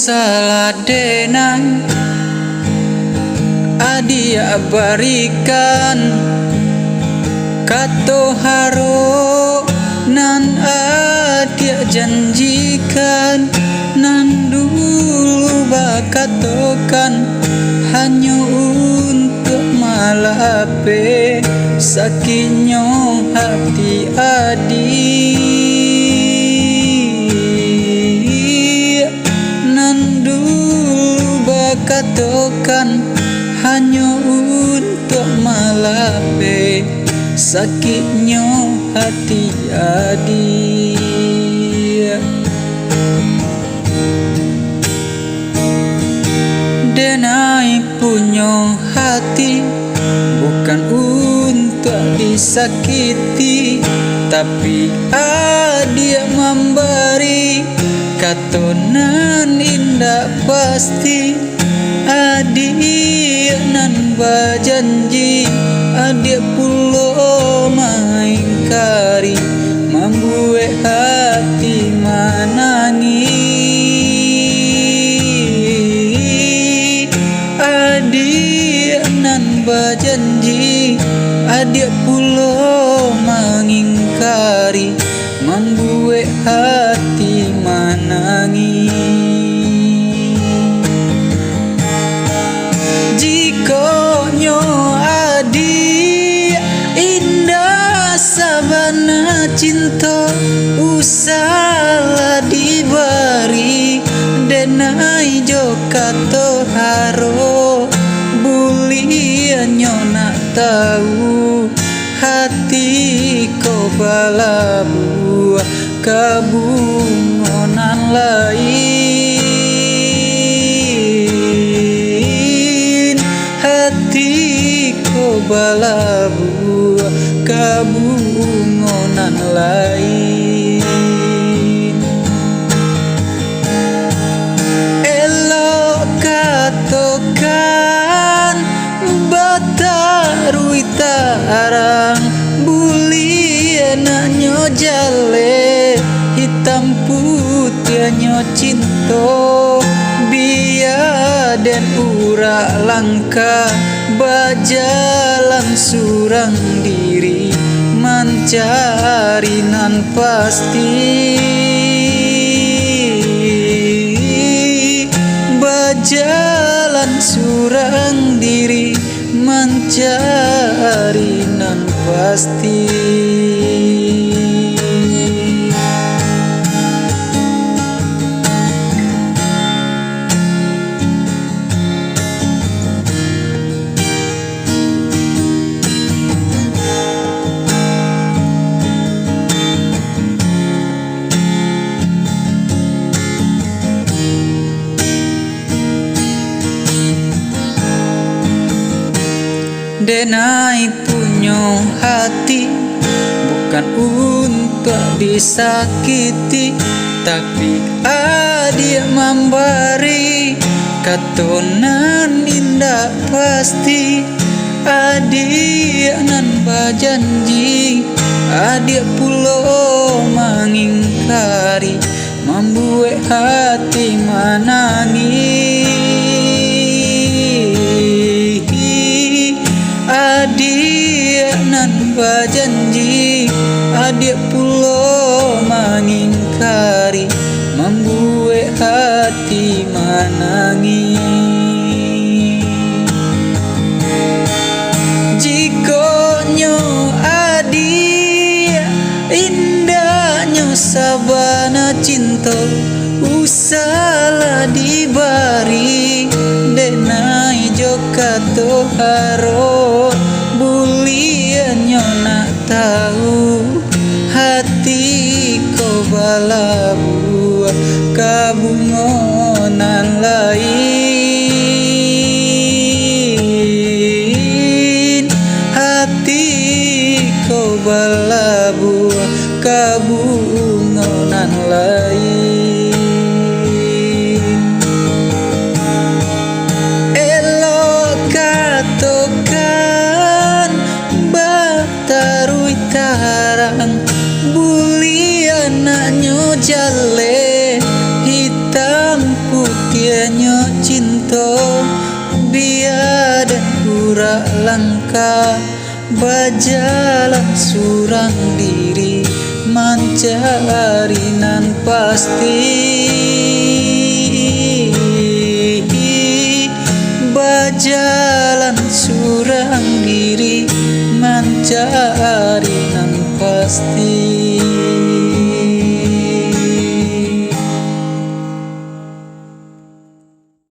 usaladenan adia barikan kato haro nan adia janjikan nan dulu bakatokan hanya untuk malape sakinyo hati adik nan dulu bakatokan hanya untuk malape sakitnya hati adik. Denai punya hati bukan untuk disakiti, tapi adik memberi katonan indah pasti. Adik nan berjanji, adik pulo maingkari, membuat hati menangis. Adik nan berjanji, adik pulo mengingkari, membuat hati menangis. Jikonyo adik indah sabana cinta usala dibari denai jokato haro bulianyo nak tahu hati ko balabu kabungonan lain hati ko balabu kabungonan lain. Elok katokan batarui tarang buliananyo jale hitam putihnya cinta biar dan ura langka bajalan surang diri mencari nan pasti bajalan surang diri mencari nan pasti. Denai punya hati bukan untuk disakiti, tapi adik memberi katonan indah pasti. Adik nan berjanji, adik pulo mengingkari, membuat hati menangis. Adik nan berjanji, adik pulo mengingkari, membuat hati menangis. Jikonyo adik indahnya sabana cinta usala dibari denai jokato haro bulianyo nak tahu hati ko balabu kabungonan lain hati ko balabu kabungonan lain. Elok katokan batarui tarang buliananyo jale hitam putih dan pura langka, bajalan surang diri mencari nan pasti. Bajalan surang diri mencari nan pasti.